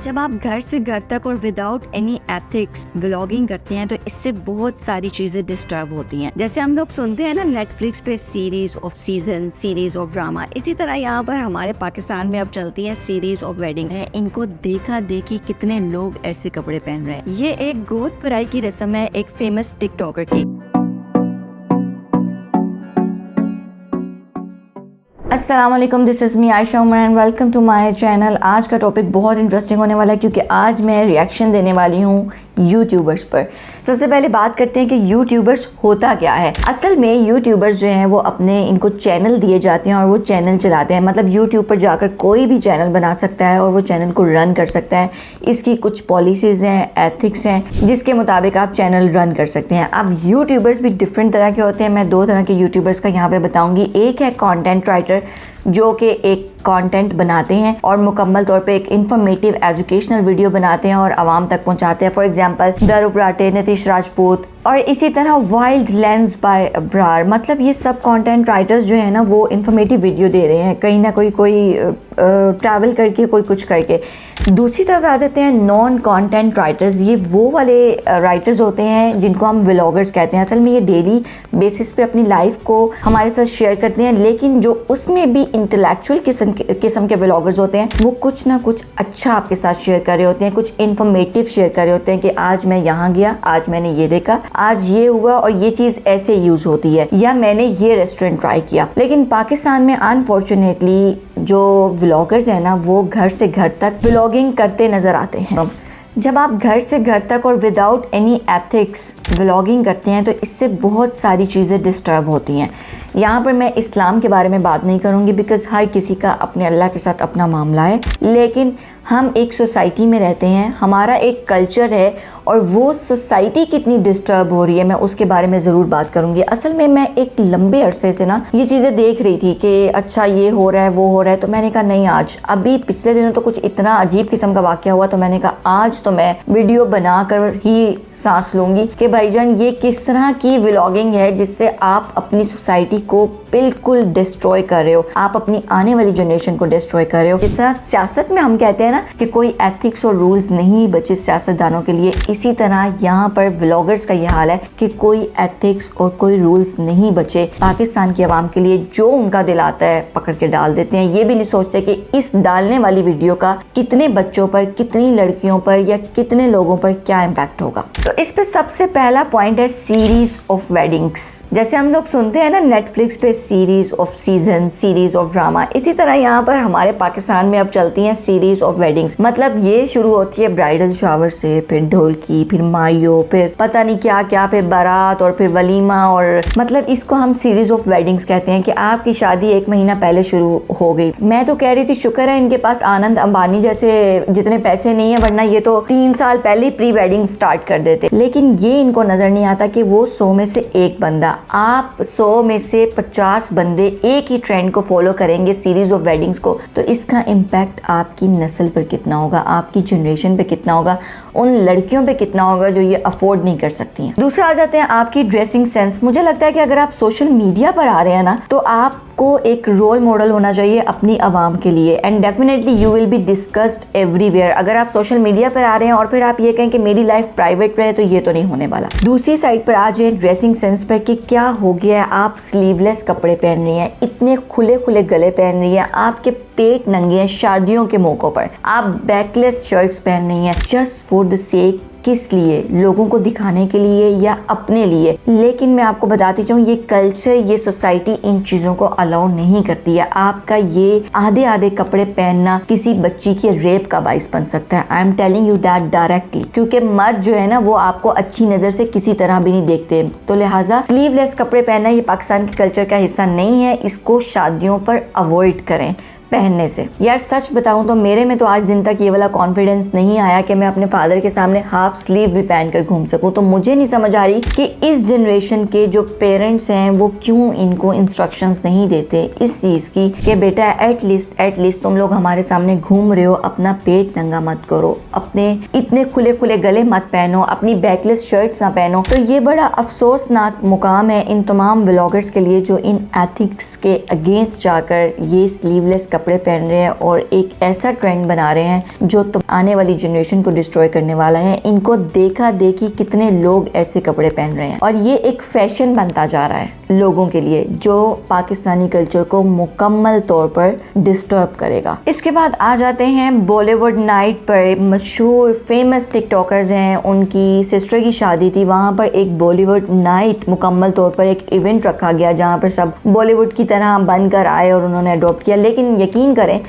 जब आप घर से घर तक और विदाउट एनी एथिक्स व्लॉगिंग करते हैं तो इससे बहुत सारी चीजें डिस्टर्ब होती हैं। जैसे हम लोग सुनते हैं ना नेटफ्लिक्स पे series off season, series of drama, इसी तरह यहाँ पर हमारे पाकिस्तान में अब चलती है सीरीज ऑफ वेडिंग है। इनको देखा देखी कितने लोग ऐसे कपड़े पहन रहे हैं। ये एक गोद भराई की रस्म है एक फेमस टिकटॉकर की। अस्सलाम वालेकुम, this is me Ayesha Umar and welcome to my channel. आज का टॉपिक बहुत इंटरेस्टिंग होने वाला है क्योंकि आज मैं रिएक्शन देने वाली हूँ यूट्यूबर्स पर। सबसे पहले बात करते हैं कि यूट्यूबर्स होता क्या है। असल में यूट्यूबर्स जो हैं वो अपने इनको चैनल दिए जाते हैं और वो चैनल चलाते हैं। मतलब यूट्यूब पर जाकर कोई भी चैनल बना सकता है और वो चैनल को रन कर सकता है। इसकी कुछ पॉलिसीज़ हैं, एथिक्स हैं जिसके मुताबिक आप चैनल रन कर सकते हैं। अब यूट्यूबर्स भी डिफरेंट तरह के होते हैं। मैं दो तरह के यूट्यूबर्स का यहाँ पे बताऊँगी। एक है कॉन्टेंट राइटर जो कि एक कंटेंट बनाते हैं और मुकम्मल तौर पे एक इंफॉर्मेटिव एजुकेशनल वीडियो बनाते हैं और आवाम तक पहुंचाते हैं। फॉर एग्जांपल ध्रुव राटे, नितिश राजपूत और इसी तरह वाइल्ड लेंस बाय अब्रार। मतलब ये सब कंटेंट राइटर्स जो है ना वो इंफॉर्मेटिव वीडियो दे रहे हैं, कहीं ना कोई ट्रैवल करके, कोई कुछ करके। दूसरी तरफ आ जाते हैं नॉन कंटेंट राइटर्स। ये वो वाले राइटर्स होते हैं जिनको हम व्लॉगर्स कहते हैं। असल में ये डेली बेसिस पे अपनी लाइफ को हमारे साथ शेयर करते हैं, लेकिन जो उसमें भी इंटेलेक्चुअल किस्म के व्लॉगर्स होते हैं वो कुछ ना कुछ अच्छा आपके साथ शेयर कर रहे होते हैं, कुछ इन्फॉर्मेटिव शेयर कर रहे होते हैं कि आज मैं यहाँ गया, आज मैंने ये देखा, आज ये हुआ और ये चीज़ ऐसे यूज होती है, या मैंने ये रेस्टोरेंट ट्राई किया। लेकिन पाकिस्तान में अनफॉर्चुनेटली जो व्लॉगर्स हैं ना वो घर से घर तक व्लॉगिंग करते नज़र आते हैं। जब आप घर से घर तक और विदाउट एनी एथिक्स व्लॉगिंग करते हैं तो इससे बहुत सारी चीज़ें डिस्टर्ब होती हैं। यहाँ पर मैं इस्लाम के बारे में बात नहीं करूँगी बिकॉज़ हर किसी का अपने अल्लाह के साथ अपना मामला है, लेकिन हम एक सोसाइटी में रहते हैं, हमारा एक कल्चर है और वो सोसाइटी कितनी डिस्टर्ब हो रही है मैं उसके बारे में ज़रूर बात करूँगी। असल में मैं एक लंबे अरसे से ना ये चीज़ें देख रही थी कि अच्छा ये हो रहा है, वो हो रहा है, तो मैंने कहा नहीं, आज अभी पिछले दिनों तो कुछ इतना अजीब किस्म का वाक़या हुआ तो मैंने कहा आज तो मैं वीडियो बना कर ही सांस लूँगी कि भाईजान ये किस तरह की व्लॉगिंग है जिससे आप अपनी सोसाइटी को बिल्कुल डिस्ट्रॉय कर रहे हो, आप अपनी आने वाली जनरेशन को डिस्ट्रॉय कर रहे हो। जिस तरह सियासत में हम कहते हैं ना कि कोई एथिक्स और रूल्स नहीं बचे सियासतदानों के लिए, इसी तरह यहाँ पर व्लॉगर्स का ये हाल है कि कोई एथिक्स और कोई रूल्स नहीं बचे पाकिस्तान की आवाम के लिए। जो उनका दिल आता है पकड़ के डाल देते हैं, ये भी नहीं सोचते कि इस डालने वाली वीडियो का कितने बच्चों पर, कितनी लड़कियों पर या कितने लोगों पर क्या इम्पैक्ट होगा। तो इस पे सबसे पहला पॉइंट है सीरीज ऑफ वेडिंग्स। जैसे हम लोग सुनते हैं ना नेटफ्लिक्स पे series off season, series of drama, इसी तरह यहाँ पर हमारे पाकिस्तान में अब चलती हैं सीरीज ऑफ वेडिंग्स। मतलब ये शुरू होती है ब्राइडल शावर से, फिर ढोलकी, फिर मायो, फिर पता नहीं क्या क्या, फिर बारात और फिर वलीमा, और मतलब इसको हम सीरीज ऑफ वेडिंग्स कहते हैं कि आपकी शादी एक महीना पहले शुरू हो गई। मैं तो कह रही थी शुक्र है इनके पास आनंद अंबानी जैसे जितने पैसे नहीं है, वरना ये तो 3 साल पहले प्री वेडिंग स्टार्ट कर देते। लेकिन ये इनको नजर नहीं आता कि वो 100 में से एक बंदा, आप 100 में से 50 बंदे एक ही ट्रेंड को फॉलो करेंगे सीरीज ऑफ वेडिंग्स को, तो इसका इम्पैक्ट आपकी नस्ल पर कितना होगा, आपकी जनरेशन पे कितना होगा, उन लड़कियों पे कितना होगा जो ये अफोर्ड नहीं कर सकती हैं। दूसरा आ जाते हैं आपकी ड्रेसिंग सेंस। मुझे लगता है कि अगर आप सोशल मीडिया पर आ रहे हैं ना तो आपको एक रोल मॉडल होना चाहिए अपनी आवाम के लिए, and definitely you will be discussed everywhere. अगर आप सोशल मीडिया पर आ रहे हैं और फिर आप ये कहें कि मेरी लाइफ प्राइवेट रहे तो ये तो नहीं होने वाला। दूसरी साइड पर आ जाए ड्रेसिंग सेंस पर कि क्या हो गया है, आप स्लीवलेस कपड़े पहन रही हैं, इतने खुले खुले गले पहन रही हैं, आपके पेट नंगे हैं शादियों के मौकों पर, आप बैकलेस शर्ट्स पहन रही हैं जस्ट फॉर द सेक, किस लिए, लोगों को दिखाने के लिए या अपने लिए। लेकिन मैं आपको बताती चाहूँ ये कल्चर, ये सोसाइटी इन चीज़ों को अलाउ नहीं करती है। आपका ये आधे आधे कपड़े पहनना किसी बच्ची की रेप का बाइस बन सकता है। I am telling you that directly, क्योंकि मर्द जो है ना वो आपको अच्छी नज़र से किसी तरह भी नहीं देखते। तो लिहाजा स्लीवलेस कपड़े पहनना ये पाकिस्तान के कल्चर का हिस्सा नहीं है, इसको शादियों पर अवॉइड करें पहनने से। यार सच बताऊं तो मेरे में तो आज दिन तक ये वाला कॉन्फिडेंस नहीं आया कि मैं अपने फादर के सामने हाफ स्लीव भी पहन कर घूम सकूं। तो मुझे नहीं समझ आ रही कि इस जनरेशन के जो पेरेंट्स हैं वो क्यों इनको इंस्ट्रक्शंस नहीं देते इस चीज़ की कि बेटा एटलीस्ट तुम लोग हमारे सामने घूम रहे हो, अपना पेट नंगा मत करो, अपने इतने खुले खुले गले मत पहनो, अपनी बैकलेस शर्ट्स ना पहनो। तो ये बड़ा अफसोसनाक मुकाम है इन तमाम व्लॉगर्स के लिए जो इन एथिक्स के अगेंस्ट जाकर ये स्लीवलेस कपड़े पहन रहे हैं और एक ऐसा ट्रेंड बना रहे हैं जो आने वाली जनरेशन को डिस्ट्रॉय करने वाला है। इनको देखा देखी कितने लोग ऐसे कपड़े पहन रहे हैं और ये एक फैशन बनता जा रहा है लोगों के लिए, जो पाकिस्तानी कल्चर को मुकम्मल तौर पर डिस्टर्ब करेगा। इसके बाद आ जाते हैं बॉलीवुड नाइट पर। मशहूर फेमस टिकटॉकर्स हैं, उनकी सिस्टर की शादी थी, वहाँ पर एक बॉलीवुड नाइट मुकम्मल तौर पर एक इवेंट रखा गया जहाँ पर सब बॉलीवुड की तरह बनकर आए और उन्होंने अडॉप्ट किया। लेकिन यकीन करें,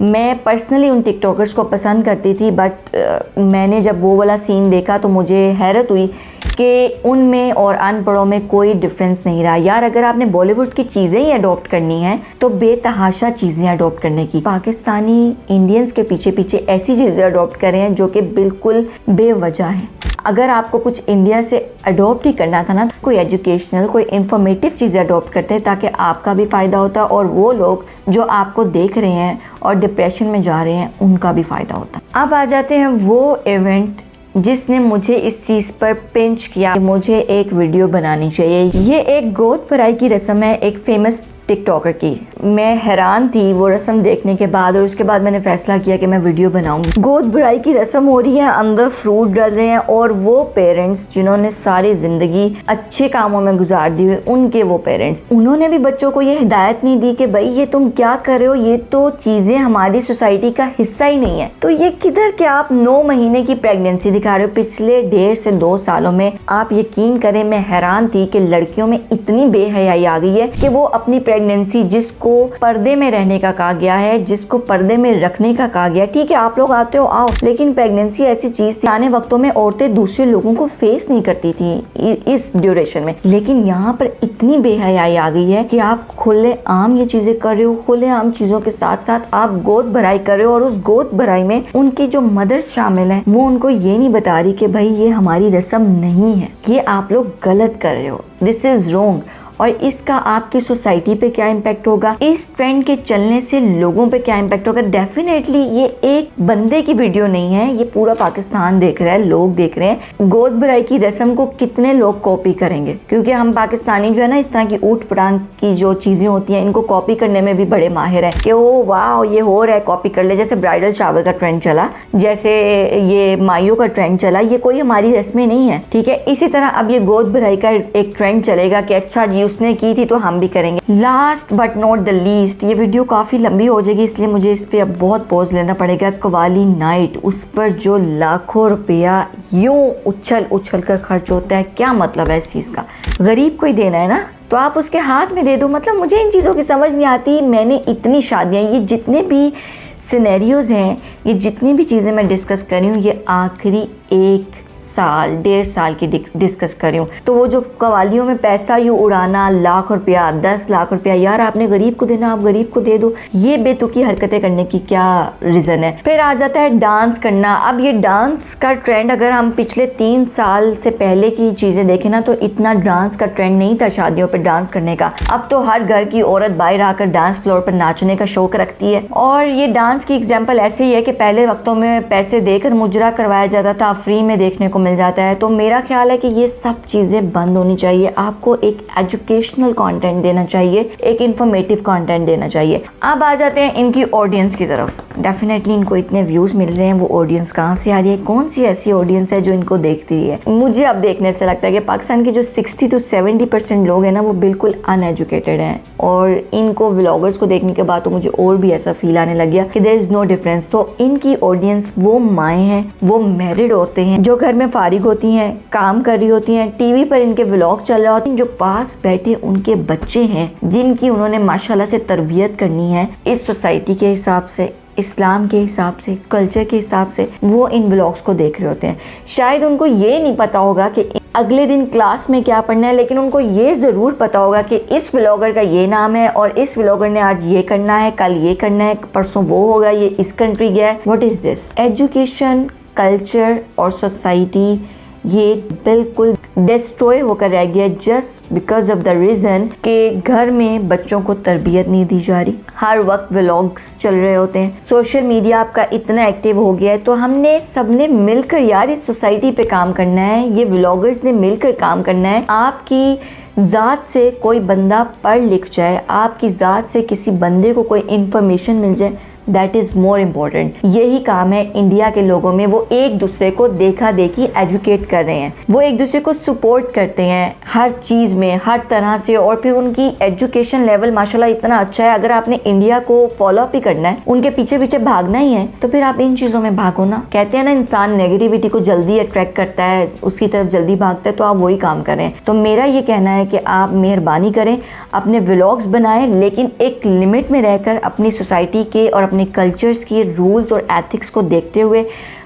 मैं पर्सनली उन टिकटॉकर्स को पसंद करती थी, बट मैंने जब वो वाला सीन देखा तो मुझे हैरत हुई कि उनमें और अनपढ़ों में कोई डिफरेंस नहीं रहा। यार, अगर आपने बॉलीवुड की चीज़ें ही अडॉप्ट करनी हैं तो बेतहाशा चीज़ें अडॉप्ट करने की। पाकिस्तानी इंडियंस के पीछे पीछे ऐसी चीज़ें अडॉप्ट कर रहे हैं जो कि बिल्कुल बेवजह हैं। अगर आपको कुछ इंडिया से अडॉप्ट ही करना था ना, कोई एजुकेशनल, कोई इंफॉर्मेटिव चीज़ें अडॉप्ट करते हैं ताकि आपका भी फ़ायदा होता और वो लोग जो आपको देख रहे हैं और डिप्रेशन में जा रहे हैं उनका भी फ़ायदा होता। अब आ जाते हैं वो इवेंट जिसने मुझे इस चीज़ पर पिंच किया, मुझे एक वीडियो बनानी चाहिए। ये एक गोद भराई की रस्म है एक फेमस टिकटॉकर की। मैं हैरान थी वो रस्म देखने के बाद और उसके बाद मैंने फैसला किया कि मैं वीडियो बनाऊंगी। गोद भराई की रस्म हो रही है, अंदर फ्रूट डल रहे हैं और वो पेरेंट्स जिन्होंने सारी ज़िंदगी अच्छे कामों में गुजार दी हुई, उनके वो पेरेंट्स, उन्होंने भी बच्चों को ये हिदायत नहीं दी कि भाई ये तुम क्या कर रहे हो, ये तो चीज़ें हमारी सोसाइटी का हिस्सा ही नहीं है। तो ये किधर के आप 9 महीने की प्रेगनेंसी दिखा रहे हो पिछले 1.5 से 2 सालों में। आप यकीन करें, मैं हैरान थी कि लड़कियों में इतनी बेहयाई आ गई है कि वो अपनी प्रेगनेंसी, जिसको पर्दे में रहने का कहा गया है, जिसको पर्दे में रखने का कहा गया, ठीक है आप लोग आते हो आओ, लेकिन प्रेगनेंसी ऐसी चीज थी, आने वक्तों में औरतें दूसरे लोगों को फेस नहीं करती थी इस ड्यूरेशन में। लेकिन यहाँ पर इतनी बेहयाई आ गई है कि आप खुले आम ये चीजें कर रहे हो, खुले आम चीजों के साथ साथ आप गोद भराई कर रहे हो और उस गोद भराई में उनकी जो मदर्स शामिल है वो उनको ये नहीं बता रही कि भाई ये हमारी रस्म नहीं है, ये आप लोग गलत कर रहे हो, दिस इज रॉन्ग। और इसका आपकी सोसाइटी पे क्या इम्पैक्ट होगा, इस ट्रेंड के चलने से लोगों पे क्या इम्पैक्ट होगा। डेफिनेटली ये एक बंदे की वीडियो नहीं है, ये पूरा पाकिस्तान देख रहा है, लोग देख रहे हैं। गोद भराई की रस्म को कितने लोग कॉपी करेंगे, क्योंकि हम पाकिस्तानी जो है ना, इस तरह की ऊट पटांग की जो चीज़ें होती हैं इनको कॉपी करने में भी बड़े माहिर है कि ओ वाह ये हो रहा है, कॉपी कर ले। जैसे ब्राइडल शावर का ट्रेंड चला, जैसे ये माइयों का ट्रेंड चला, ये कोई हमारी रस्में नहीं है, ठीक है। इसी तरह अब ये गोद भराई का एक ट्रेंड चलेगा कि अच्छा जी उसने की थी तो हम भी करेंगे। Last but not the least, ये वीडियो काफ़ी लंबी हो जाएगी इसलिए मुझे इस पर अब बहुत पॉज लेना पड़ेगा। कवाली नाइट, उस पर जो लाखों रुपया यूं उछल उछल कर खर्च होता है, क्या मतलब है इस चीज़ का। गरीब को ही देना है ना तो आप उसके हाथ में दे दो। मतलब मुझे इन चीज़ों की समझ नहीं आती। मैंने इतनी शादियाँ, ये जितने भी सिनेरियोज हैं, ये जितनी भी चीज़ें मैं डिस्कस कर रही हूँ, ये आखिरी 1 साल 1.5 साल की डिस्कस कर रही हूँ। तो वो जो कवालियों में पैसा यूँ उड़ाना, लाख रुपया 10 लाख रुपया, यार आपने गरीब को देना, आप गरीब को दे दो। ये बेतुकी हरकतें करने की क्या रीज़न है। फिर आ जाता है डांस करना। अब ये डांस का ट्रेंड अगर हम पिछले 3 साल से पहले की चीज़ें देखें ना, तो इतना डांस का ट्रेंड नहीं था शादियों पर डांस करने का। अब तो हर घर की औरत बाहर आकर डांस फ्लोर पर नाचने का शौक रखती है। और ये डांस की एग्जाम्पल ऐसे ही है कि पहले वक्तों में पैसे देकर मुजरा करवाया जाता था, फ्री में देखने को मिल जाता है। तो मेरा ख्याल है कि ये सब चीज़ें बंद होनी चाहिए। आपको एक एजुकेशनल कंटेंट देना चाहिए, एक इंफॉर्मेटिव कंटेंट देना चाहिए। अब आ जाते हैं इनकी ऑडियंस की तरफ। डेफिनेटली इनको इतने व्यूज़ मिल रहे हैं, वो ऑडियंस कहाँ से आ रही है, कौन सी ऐसी ऑडियंस है जो इनको देखती है। मुझे अब देखने से लगता है कि पाकिस्तान के जो 60 to 70% लोग हैं ना, वो बिल्कुल अनएजुकेटेड हैं। और इनको व्लॉगर्स को देखने के बाद तो मुझे और भी ऐसा फील आने लग गया कि देयर इज़ नो डिफरेंस। तो इनकी ऑडियंस वो माएँ हैं, वो मैरिड औरतें हैं जो घर में फारिग होती हैं, काम कर रही होती हैं, टीवी पर इनके व्लॉग चल रहे होते हैं, जो पास बैठे उनके बच्चे हैं जिनकी उन्होंने माशाल्लाह से तरबियत करनी है इस सोसाइटी के हिसाब से, इस्लाम के हिसाब से, कल्चर के हिसाब से, वो इन व्लॉग्स को देख रहे होते हैं। शायद उनको ये नहीं पता होगा कि अगले दिन क्लास में क्या पढ़ना है, लेकिन उनको ये ज़रूर पता होगा कि इस व्लॉगर का ये नाम है और इस व्लॉगर ने आज ये करना है, कल ये करना है, परसों वो होगा, ये इस कंट्री गया है। What is this? Education, culture और सोसाइटी ये बिल्कुल डिस्ट्रॉय होकर रह गया just because of the reason कि घर में बच्चों को तरबियत नहीं दी जा रही, हर वक्त व्लॉग्स चल रहे होते हैं, सोशल मीडिया आपका इतना एक्टिव हो गया है। तो हमने सबने मिलकर यार इस सोसाइटी पे काम करना है, ये व्लॉगर्स ने मिलकर काम करना है। आपकी ज़ात से कोई बंदा पढ़ लिख जाए, आपकी ज़ात से किसी बंदे को कोई इन्फॉर्मेशन मिल जाए, दैट इज़ मोर इम्पॉर्टेंट। यही काम है इंडिया के लोगों में, वो एक दूसरे को देखा देखी एजुकेट कर रहे हैं, वो एक दूसरे को सपोर्ट करते हैं हर चीज़ में, हर तरह से। और फिर उनकी एजुकेशन लेवल माशाल्लाह इतना अच्छा है। अगर आपने इंडिया को फॉलो अप ही करना है, उनके पीछे पीछे भागना ही है, तो फिर आप इन चीज़ों में भागो ना। कहते हैं ना इंसान नेगेटिविटी को जल्दी अट्रैक्ट करता है, उसकी तरफ जल्दी भागता है, तो आप वही काम करें। तो मेरा ये कहना है कि आप मेहरबानी करें, अपने व्लॉग्स बनाएं, लेकिन एक लिमिट में रहकर अपनी सोसाइटी के और अपने कल्चर्स की रूल्स और एथिक्स को देखते हुए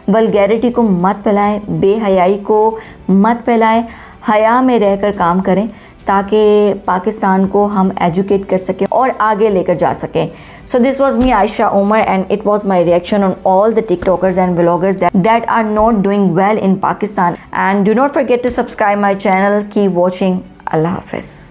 वल्गैरिटी को मत फैलाएं, बेहयाई को मत फैलाएं, हया में रहकर काम करें ताकि पाकिस्तान को हम एजुकेट कर सकें और आगे लेकर जा सकें। So this was me, Aisha Omar, and it was my reaction on all the TikTokers and vloggers that are not doing well in Pakistan. And do not forget to subscribe my channel. Keep watching. Allah Hafiz.